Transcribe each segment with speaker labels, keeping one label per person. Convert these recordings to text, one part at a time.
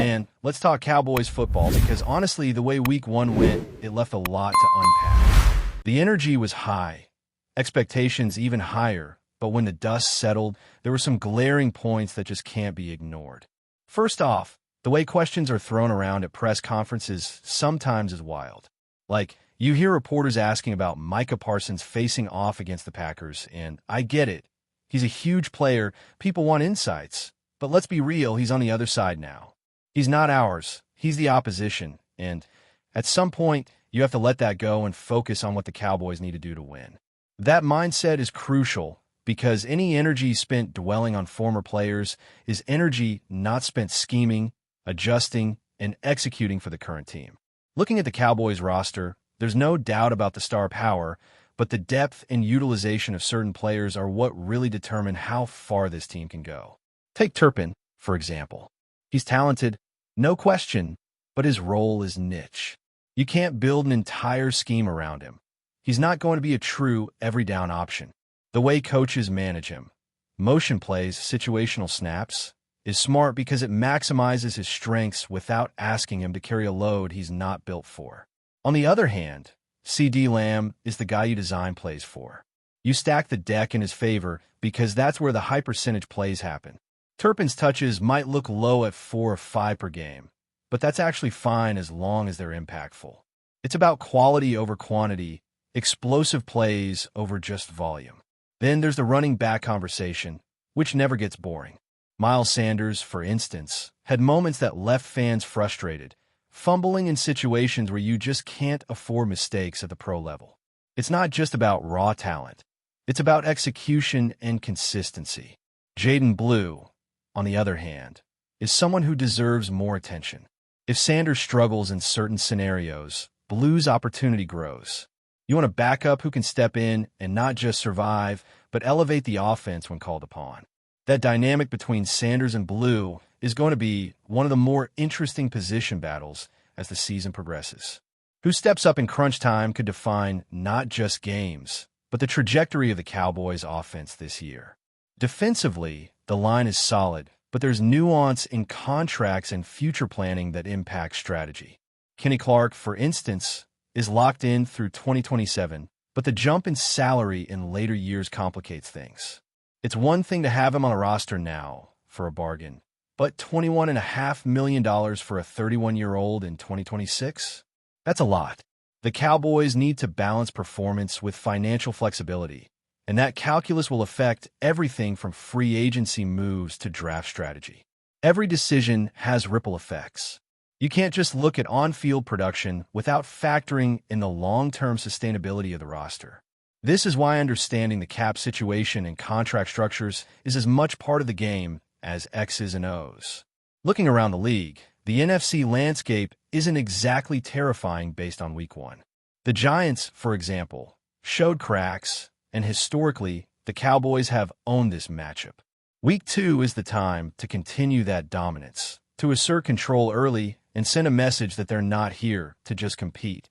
Speaker 1: Man, let's talk Cowboys football because honestly, the way Week 1 went, it left a lot to unpack. The energy was high, expectations even higher, but when the dust settled, there were some glaring points that just can't be ignored. First off, the way questions are thrown around at press conferences sometimes is wild. Like, you hear reporters asking about Micah Parsons facing off against the Packers, and I get it. He's a huge player, people want insights. But let's be real, he's on the other side now. He's not ours, he's the opposition, and at some point, you have to let that go and focus on what the Cowboys need to do to win. That mindset is crucial because any energy spent dwelling on former players is energy not spent scheming, adjusting, and executing for the current team. Looking at the Cowboys roster, there's no doubt about the star power, but the depth and utilization of certain players are what really determine how far this team can go. Take Turpin, for example. He's talented, no question, but his role is niche. You can't build an entire scheme around him. He's not going to be a true every-down option. The way coaches manage him, motion plays, situational snaps, is smart because it maximizes his strengths without asking him to carry a load he's not built for. On the other hand, CeeDee Lamb is the guy you design plays for. You stack the deck in his favor because that's where the high percentage plays happen. Turpin's touches might look low at 4 or 5 per game, but that's actually fine as long as they're impactful. It's about quality over quantity, explosive plays over just volume. Then there's the running back conversation, which never gets boring. Miles Sanders, for instance, had moments that left fans frustrated, fumbling in situations where you just can't afford mistakes at the pro level. It's not just about raw talent. It's about execution and consistency. Jaden Blue, on the other hand, is someone who deserves more attention. If Sanders struggles in certain scenarios, Blue's opportunity grows. You want a backup who can step in and not just survive, but elevate the offense when called upon. That dynamic between Sanders and Blue is going to be one of the more interesting position battles as the season progresses. Who steps up in crunch time could define not just games, but the trajectory of the Cowboys' offense this year. Defensively, the line is solid, but there's nuance in contracts and future planning that impacts strategy. Kenny Clark, for instance, is locked in through 2027, but the jump in salary in later years complicates things. It's one thing to have him on a roster now for a bargain, but $21.5 million for a 31-year-old in 2026? That's a lot. The Cowboys need to balance performance with financial flexibility, and that calculus will affect everything from free agency moves to draft strategy. Every decision has ripple effects. You can't just look at on-field production without factoring in the long-term sustainability of the roster. This is why understanding the cap situation and contract structures is as much part of the game as X's and O's. Looking around the league, the NFC landscape isn't exactly terrifying based on Week 1. The Giants, for example, showed cracks, and historically, the Cowboys have owned this matchup. Week 2 is the time to continue that dominance, to assert control early and send a message that they're not here to just compete.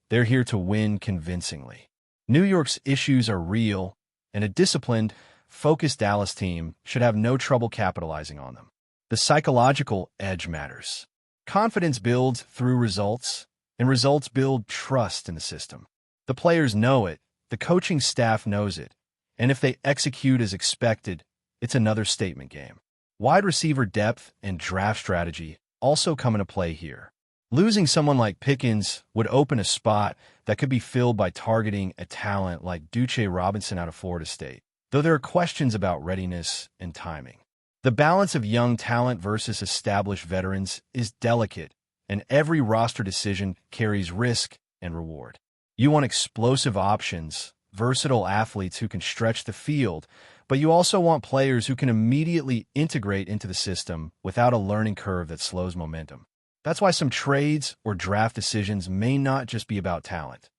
Speaker 1: They're here to win convincingly. New York's issues are real, and a disciplined, focused Dallas team should have no trouble capitalizing on them. The psychological edge matters. Confidence builds through results, and results build trust in the system. The players know it, the coaching staff knows it, and if they execute as expected, it's another statement game. Wide receiver depth and draft strategy also come into play here. Losing someone like Pickens would open a spot that could be filled by targeting a talent like Duce Robinson out of Florida State, though there are questions about readiness and timing. The balance of young talent versus established veterans is delicate, and every roster decision carries risk and reward. You want explosive options, versatile athletes who can stretch the field, but you also want players who can immediately integrate into the system without a learning curve that slows momentum. That's why some trades or draft decisions may not just be about talent.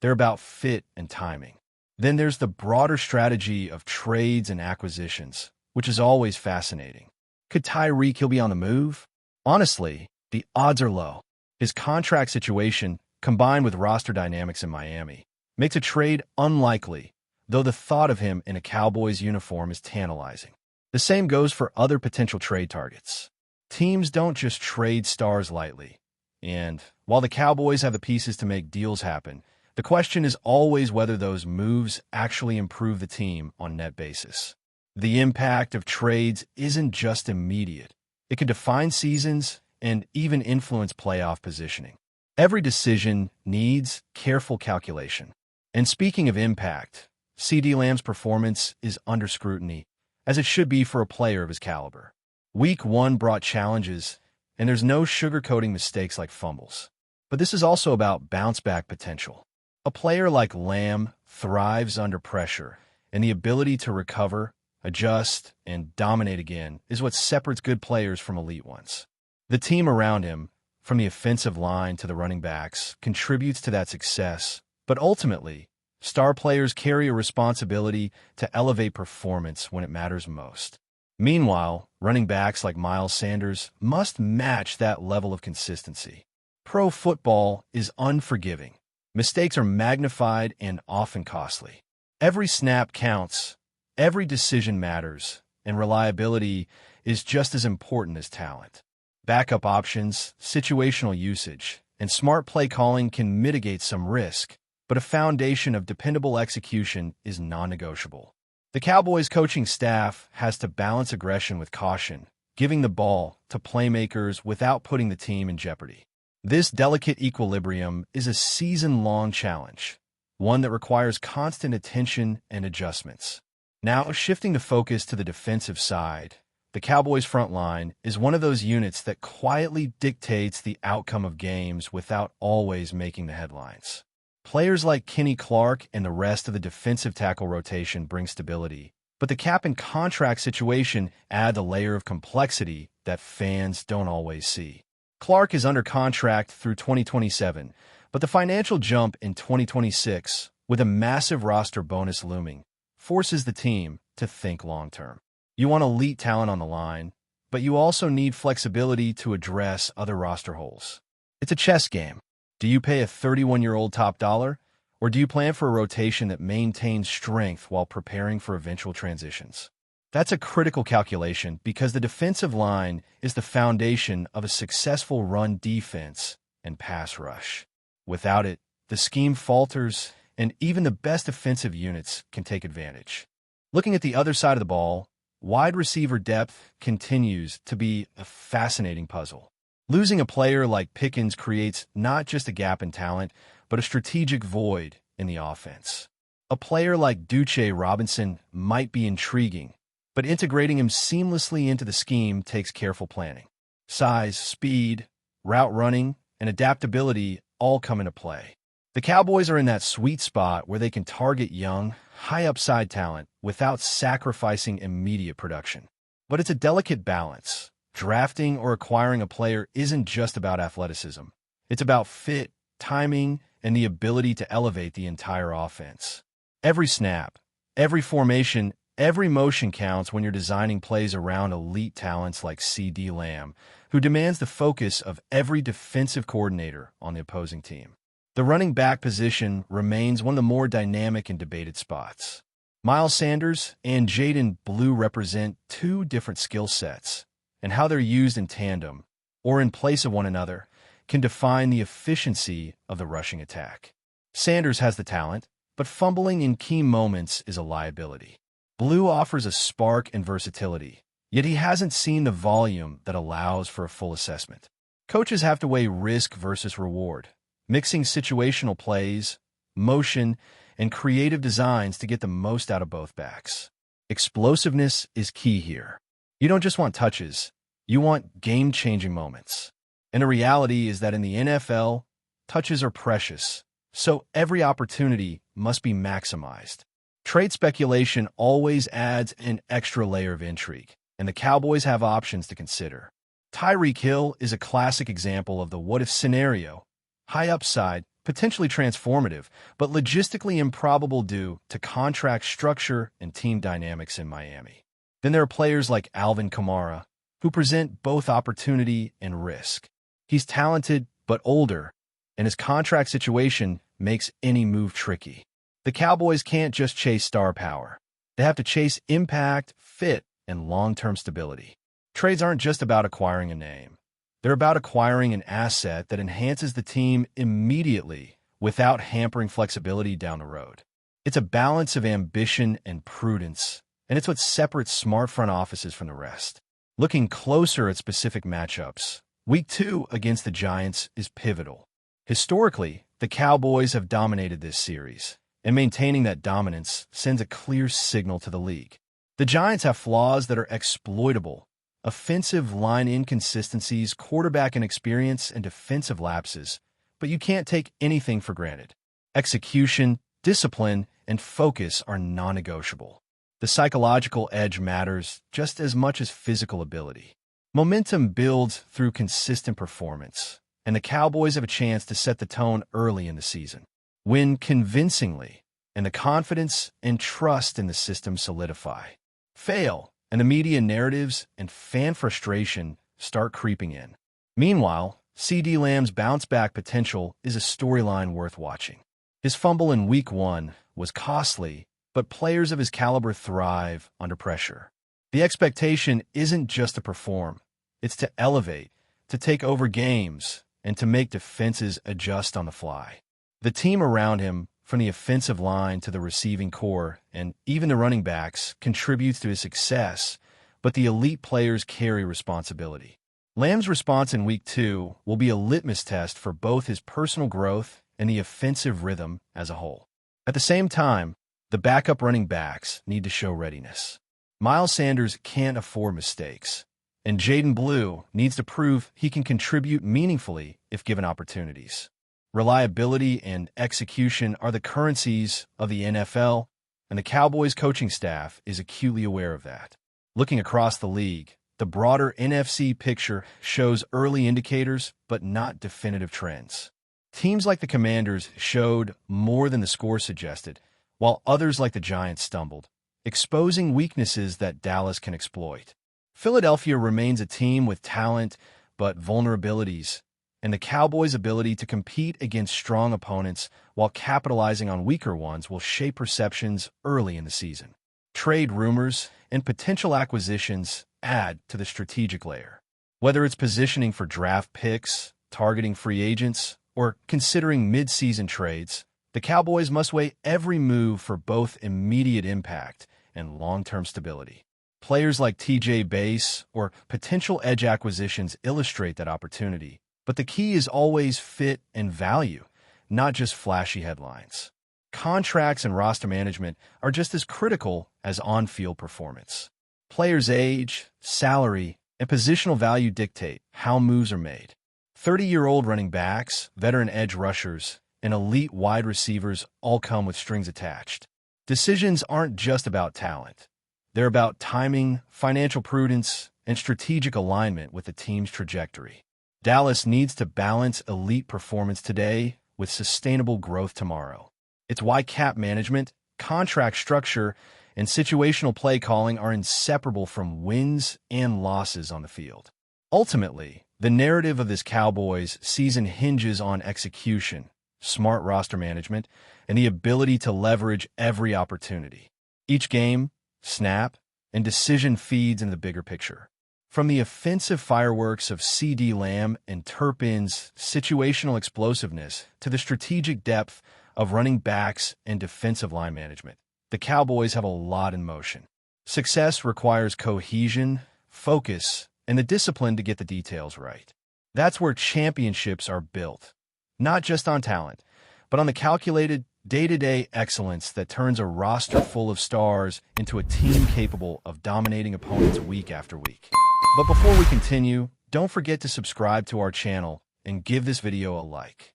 Speaker 1: They're about fit and timing. Then there's the broader strategy of trades and acquisitions, which is always fascinating. Could Tyreek Hill be on the move? Honestly, the odds are low. His contract situation, combined with roster dynamics in Miami, makes a trade unlikely, though the thought of him in a Cowboys uniform is tantalizing. The same goes for other potential trade targets. Teams don't just trade stars lightly. And while the Cowboys have the pieces to make deals happen, the question is always whether those moves actually improve the team on net basis. The impact of trades isn't just immediate. It can define seasons and even influence playoff positioning. Every decision needs careful calculation. And speaking of impact, CeeDee Lamb's performance is under scrutiny, as it should be for a player of his caliber. Week 1 brought challenges, and there's no sugarcoating mistakes like fumbles. But this is also about bounce-back potential. A player like Lamb thrives under pressure, and the ability to recover, adjust, and dominate again is what separates good players from elite ones. The team around him, from the offensive line to the running backs, contributes to that success, but ultimately, star players carry a responsibility to elevate performance when it matters most. Meanwhile, running backs like Miles Sanders must match that level of consistency. Pro football is unforgiving. Mistakes are magnified and often costly. Every snap counts, every decision matters, and reliability is just as important as talent. Backup options, situational usage, and smart play calling can mitigate some risk, but a foundation of dependable execution is non-negotiable. The Cowboys coaching staff has to balance aggression with caution, giving the ball to playmakers without putting the team in jeopardy. This delicate equilibrium is a season-long challenge, one that requires constant attention and adjustments. Now, shifting the focus to the defensive side, the Cowboys' front line is one of those units that quietly dictates the outcome of games without always making the headlines. Players like Kenny Clark and the rest of the defensive tackle rotation bring stability, but the cap and contract situation adds a layer of complexity that fans don't always see. Clark is under contract through 2027, but the financial jump in 2026, with a massive roster bonus looming, forces the team to think long-term. You want elite talent on the line, but you also need flexibility to address other roster holes. It's a chess game. Do you pay a 31-year-old top dollar, or do you plan for a rotation that maintains strength while preparing for eventual transitions? That's a critical calculation because the defensive line is the foundation of a successful run defense and pass rush. Without it, the scheme falters, and even the best offensive units can take advantage. Looking at the other side of the ball, wide receiver depth continues to be a fascinating puzzle. Losing a player like Pickens creates not just a gap in talent, but a strategic void in the offense. A player like Duce Robinson might be intriguing, but integrating him seamlessly into the scheme takes careful planning. Size, speed, route running, and adaptability all come into play. The Cowboys are in that sweet spot where they can target young, high-upside talent without sacrificing immediate production. But it's a delicate balance. Drafting or acquiring a player isn't just about athleticism. It's about fit, timing, and the ability to elevate the entire offense. Every snap, every formation, every motion counts when you're designing plays around elite talents like CeeDee Lamb, who demands the focus of every defensive coordinator on the opposing team. The running back position remains one of the more dynamic and debated spots. Miles Sanders and Jaden Blue represent two different skill sets, and how they're used in tandem, or in place of one another, can define the efficiency of the rushing attack. Sanders has the talent, but fumbling in key moments is a liability. Blue offers a spark and versatility, yet he hasn't seen the volume that allows for a full assessment. Coaches have to weigh risk versus reward, mixing situational plays, motion, and creative designs to get the most out of both backs. Explosiveness is key here. You don't just want touches, you want game-changing moments. And the reality is that in the NFL, touches are precious, so every opportunity must be maximized. Trade speculation always adds an extra layer of intrigue, and the Cowboys have options to consider. Tyreek Hill is a classic example of the what-if scenario. High upside, potentially transformative, but logistically improbable due to contract structure and team dynamics in Miami. Then there are players like Alvin Kamara, who present both opportunity and risk. He's talented but older, and his contract situation makes any move tricky. The Cowboys can't just chase star power. They have to chase impact, fit, and long-term stability. Trades aren't just about acquiring a name. They're about acquiring an asset that enhances the team immediately without hampering flexibility down the road. It's a balance of ambition and prudence, and it's what separates smart front offices from the rest. Looking closer at specific matchups, Week 2 against the Giants is pivotal. Historically, the Cowboys have dominated this series, and maintaining that dominance sends a clear signal to the league. The Giants have flaws that are exploitable: offensive line inconsistencies, quarterback inexperience, and defensive lapses, but you can't take anything for granted. Execution, discipline, and focus are non-negotiable. The psychological edge matters just as much as physical ability. Momentum builds through consistent performance, and the Cowboys have a chance to set the tone early in the season. Win convincingly, and the confidence and trust in the system solidify. Fail, and the media narratives and fan frustration start creeping in. Meanwhile, CeeDee Lamb's bounce-back potential is a storyline worth watching. His fumble in Week 1 was costly, but players of his caliber thrive under pressure. The expectation isn't just to perform, it's to elevate, to take over games, and to make defenses adjust on the fly. The team around him, from the offensive line to the receiving core and even the running backs, contributes to his success, but the elite players carry responsibility. Lamb's response in Week 2 will be a litmus test for both his personal growth and the offensive rhythm as a whole. At the same time, the backup running backs need to show readiness. Miles Sanders can't afford mistakes, and Jaden Blue needs to prove he can contribute meaningfully if given opportunities. Reliability and execution are the currencies of the NFL, and the Cowboys coaching staff is acutely aware of that. Looking across the league, the broader NFC picture shows early indicators but not definitive trends. Teams like the Commanders showed more than the score suggested, while others like the Giants stumbled, exposing weaknesses that Dallas can exploit. Philadelphia remains a team with talent but vulnerabilities, and the Cowboys' ability to compete against strong opponents while capitalizing on weaker ones will shape perceptions early in the season. Trade rumors and potential acquisitions add to the strategic layer. Whether it's positioning for draft picks, targeting free agents, or considering mid-season trades, the Cowboys must weigh every move for both immediate impact and long-term stability. Players like TJ Bass or potential edge acquisitions illustrate that opportunity, but the key is always fit and value, not just flashy headlines. Contracts and roster management are just as critical as on-field performance. Players' age, salary, and positional value dictate how moves are made. 30-year-old running backs, veteran edge rushers, and elite wide receivers all come with strings attached. Decisions aren't just about talent. They're about timing, financial prudence, and strategic alignment with the team's trajectory. Dallas needs to balance elite performance today with sustainable growth tomorrow. It's why cap management, contract structure, and situational play calling are inseparable from wins and losses on the field. Ultimately, the narrative of this Cowboys season hinges on execution, smart roster management, and the ability to leverage every opportunity. Each game, snap, and decision feeds into the bigger picture. From the offensive fireworks of CeeDee Lamb and Turpin's situational explosiveness to the strategic depth of running backs and defensive line management, the Cowboys have a lot in motion. Success requires cohesion, focus, and the discipline to get the details right. That's where championships are built, not just on talent, but on the calculated day-to-day excellence that turns a roster full of stars into a team capable of dominating opponents week after week. But before we continue, don't forget to subscribe to our channel and give this video a like.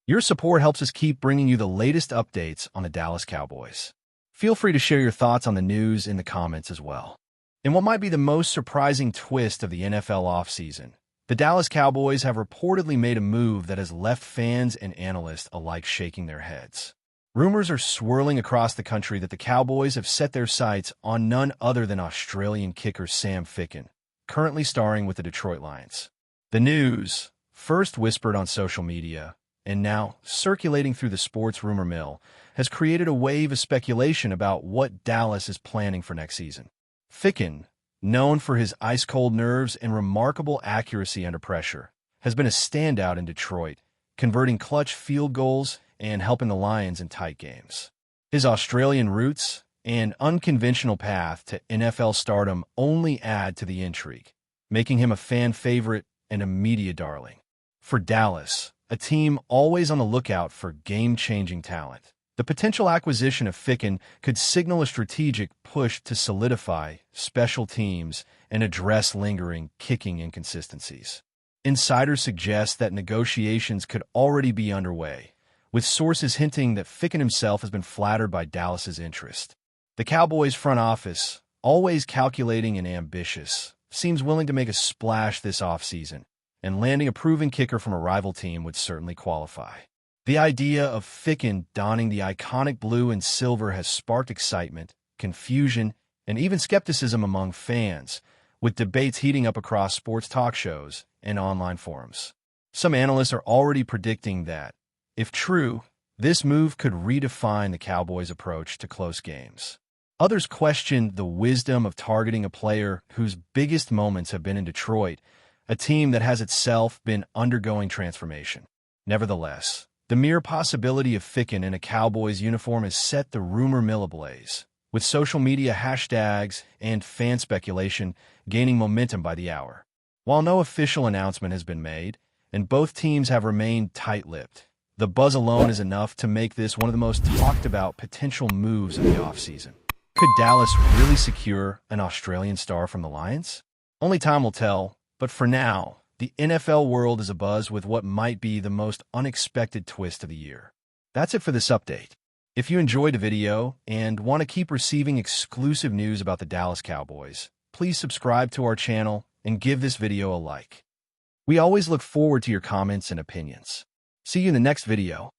Speaker 1: Your support helps us keep bringing you the latest updates on the Dallas Cowboys. Feel free to share your thoughts on the news in the comments as well. In what might be the most surprising twist of the NFL offseason, the Dallas Cowboys have reportedly made a move that has left fans and analysts alike shaking their heads. Rumors are swirling across the country that the Cowboys have set their sights on none other than Australian kicker Sam FICKEN, currently starring with the Detroit Lions. The news, first whispered on social media and now circulating through the sports rumor mill, has created a wave of speculation about what Dallas is planning for next season. FICKEN, known for his ice-cold nerves and remarkable accuracy under pressure, has been a standout in Detroit, converting clutch field goals and helping the Lions in tight games. His Australian roots and unconventional path to NFL stardom only add to the intrigue, making him a fan favorite and a media darling. For Dallas, a team always on the lookout for game-changing talent, the potential acquisition of FICKEN could signal a strategic push to solidify special teams and address lingering kicking inconsistencies. Insiders suggest that negotiations could already be underway, with sources hinting that FICKEN himself has been flattered by Dallas's interest. The Cowboys front office, always calculating and ambitious, seems willing to make a splash this offseason, and landing a proven kicker from a rival team would certainly qualify. The idea of FICKEN donning the iconic blue and silver has sparked excitement, confusion, and even skepticism among fans, with debates heating up across sports talk shows and online forums. Some analysts are already predicting that, if true, this move could redefine the Cowboys' approach to close games. Others question the wisdom of targeting a player whose biggest moments have been in Detroit, a team that has itself been undergoing transformation. Nevertheless, the mere possibility of FICKEN in a Cowboys uniform has set the rumor mill ablaze, with social media hashtags and fan speculation gaining momentum by the hour. While no official announcement has been made, and both teams have remained tight-lipped, the buzz alone is enough to make this one of the most talked-about potential moves of the offseason. Could Dallas really secure an Australian star from the Lions? Only time will tell, but for now, the NFL world is abuzz with what might be the most unexpected twist of the year. That's it for this update. If you enjoyed the video and want to keep receiving exclusive news about the Dallas Cowboys, please subscribe to our channel and give this video a like. We always look forward to your comments and opinions. See you in the next video.